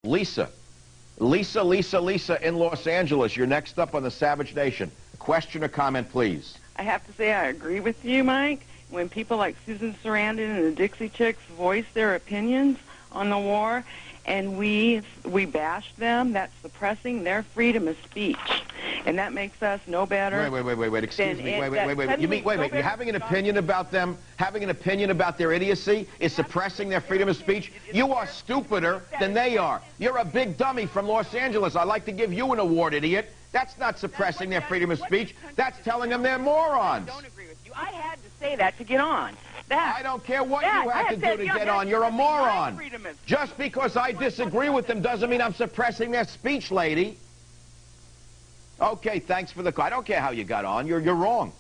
Lisa. Lisa in Los Angeles. You're next up on the Savage Nation. Question or comment, please. I have to say I agree with you, Mike. When people like Susan Sarandon and the Dixie Chicks voice their opinions on the war, and we bash them, that's suppressing their freedom of speech. And that makes us no better. Wait, excuse me. Wait. You mean, wait, you're having an opinion about them, having an opinion about their idiocy is suppressing their freedom of speech? You are stupider than they are. You're a big dummy from Los Angeles. I'd like to give you an award, idiot. That's not suppressing their freedom of speech. That's telling them they're morons. I don't agree with you. I had to say that to get on. I don't care what you had to do to get on. You're a moron. Just because I disagree with them doesn't mean I'm suppressing their speech, lady. Okay, thanks for the call. I don't care how you got on. You're wrong.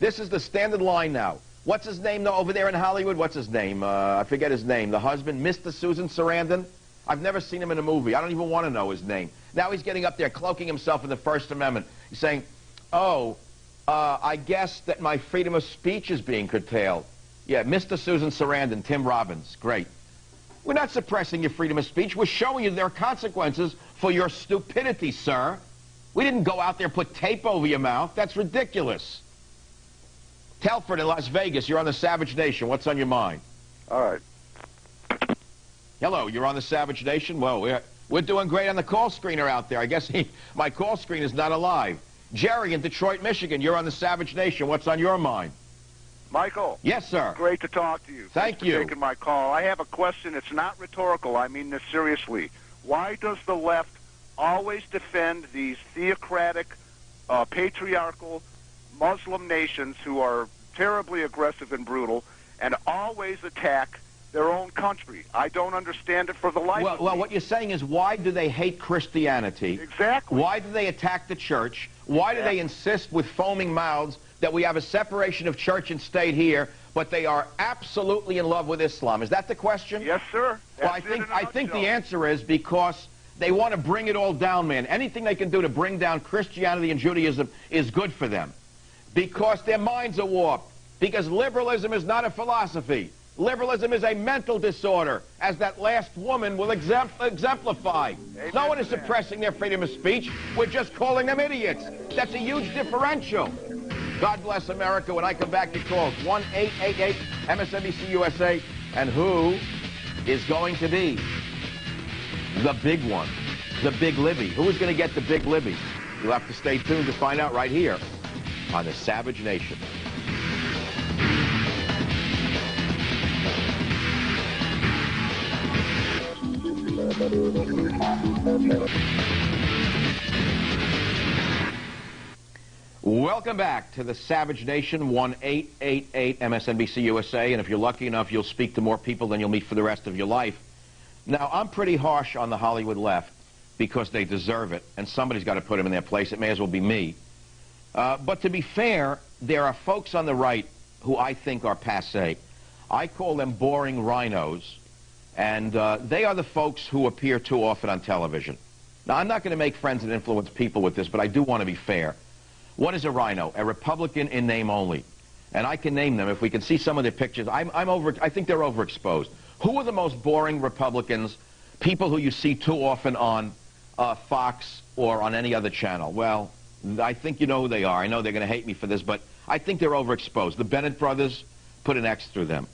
This is the standard line now. What's his name over there in Hollywood? What's his name? I forget his name. The husband, Mr. Susan Sarandon. I've never seen him in a movie. I don't even want to know his name. Now he's getting up there cloaking himself in the First Amendment. He's saying, I guess that my freedom of speech is being curtailed. Yeah, Mr. Susan Sarandon, Tim Robbins. Great. We're not suppressing your freedom of speech. We're showing you there are consequences for your stupidity, sir. We didn't go out there and put tape over your mouth. That's ridiculous. Telford in Las Vegas, you're on the Savage Nation. What's on your mind? All right. Hello, you're on the Savage Nation? Well, we're doing great on the call screener out there. I guess my call screen is not alive. Jerry in Detroit, Michigan, you're on the Savage Nation. What's on your mind? Michael. Yes, sir. Great to talk to you. Thank you for taking my call. I have a question. It's not rhetorical. I mean this seriously. Why does the left always defend these theocratic, patriarchal Muslim nations who are terribly aggressive and brutal and always attack their own country? I don't understand it for the life of me. Well, what you're saying is, why do they hate Christianity? Exactly. Why do they attack the church? Why do they insist with foaming mouths that we have a separation of church and state here, but they are absolutely in love with Islam? Is that the question? Yes, sir. Well, I think the answer is because they want to bring it all down, man. Anything they can do to bring down Christianity and Judaism is good for them. Because their minds are warped. Because liberalism is not a philosophy. Liberalism is a mental disorder, as that last woman will exemplify. No one is suppressing their freedom of speech. We're just calling them idiots. That's a huge differential. God bless America. When I come back to calls, 1-888-MSNBC-USA. And who is going to be the big one? The Big Libby. Who is going to get the Big Libby? You'll have to stay tuned to find out right here on the Savage Nation. Welcome back to the Savage Nation, 1-888-MSNBC-USA, and if you're lucky enough, you'll speak to more people than you'll meet for the rest of your life. Now, I'm pretty harsh on the Hollywood left because they deserve it, and somebody's got to put them in their place. It may as well be me. But to be fair, there are folks on the right who I think are passé. I call them boring rhinos, and they are the folks who appear too often on television. Now, I'm not going to make friends and influence people with this, but I do want to be fair. What is a rhino? A Republican in name only. And I can name them. If we can see some of their pictures, I think they're overexposed. Who are the most boring Republicans, people who you see too often on Fox or on any other channel? Well, I think you know who they are. I know they're going to hate me for this, but I think they're overexposed. The Bennett brothers, put an X through them.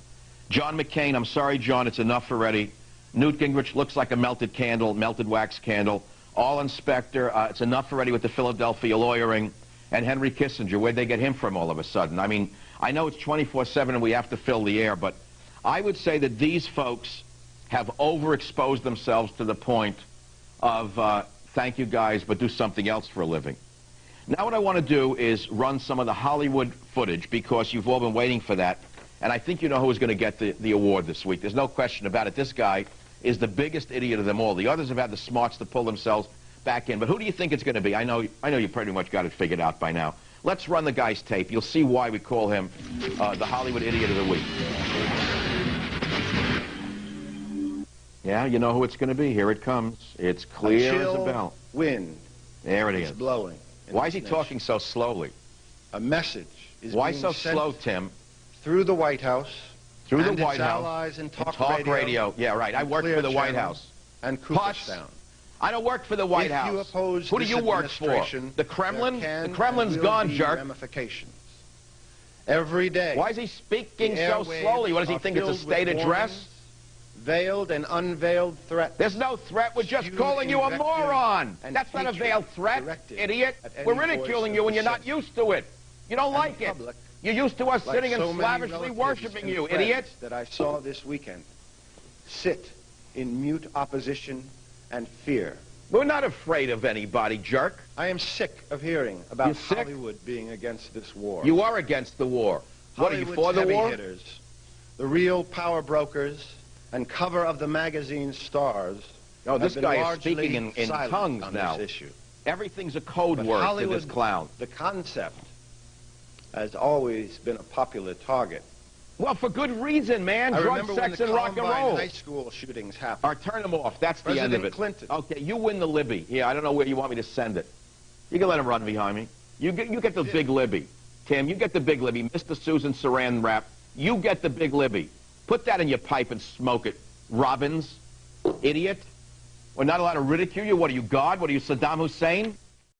John McCain, I'm sorry, John, it's enough already. Newt Gingrich looks like a melted candle, melted wax candle. All Inspector, it's enough already with the Philadelphia lawyering. And Henry Kissinger, where'd they get him from all of a sudden? I mean, I know it's 24/7 and we have to fill the air, but I would say that these folks have overexposed themselves to the point of, thank you guys, but do something else for a living. Now what I want to do is run some of the Hollywood footage because you've all been waiting for that. And I think you know who's going to get the award this week. There's no question about it. This guy is the biggest idiot of them all. The others have had the smarts to pull themselves back in. But who do you think it's going to be? I know you pretty much got it figured out by now. Let's run the guy's tape. You'll see why we call him the Hollywood Idiot of the Week. Yeah, you know who it's going to be. Here it comes. It's clear as a bell. Wind. There it is. It's blowing. Why is he talking so slowly? A message is Why being so sent slow, Tim? through the White House. Through the and White its House. allies in talk radio. Yeah, right. I worked for the White House. And Cooperstown. I don't work for the White If House. you oppose Who do this you work for? administration, The Kremlin? there can The Kremlin's and will gone, be jerk. Ramifications. Every day. Why is he speaking the so airwaves slowly? What does he are think it's a filled with state address? warnings, veiled and unveiled threats. There's no threat. We're just Spewed calling you a invective moron. and That's not a hatred veiled threat, directed idiot. at any We're voice ridiculing of you when you're not dissent. used to it. You don't And like the it. public, You're used to us like sitting so and many slavishly relatives worshiping and you, friends idiot. that I saw this weekend sit in mute opposition and fear. We're not afraid of anybody, jerk. I am sick of hearing about You're sick? Hollywood being against this war. You are against the war. What, are you Hollywood's for the heavy war? hitters, the real power brokers and cover of the magazine stars. Oh, have this been guy is largely speaking in silent tongues on now. This issue. Everything's a code But word Hollywood, to this clown. the concept, has always been a popular target. Well, for good reason, man. I Drug, remember when sex, the and rock and Columbine roll. high school shootings happened. Or turn them off. That's the end of President it. Clinton. Okay, you win the Libby. Yeah, I don't know where you want me to send it. You can let him run behind me. You get the big Libby. Tim, you get the big Libby. Mr. Susan Saran wrap. You get the big Libby. Put that in your pipe and smoke it. Robbins, idiot. We're not allowed to ridicule you. What are you, God? What are you, Saddam Hussein?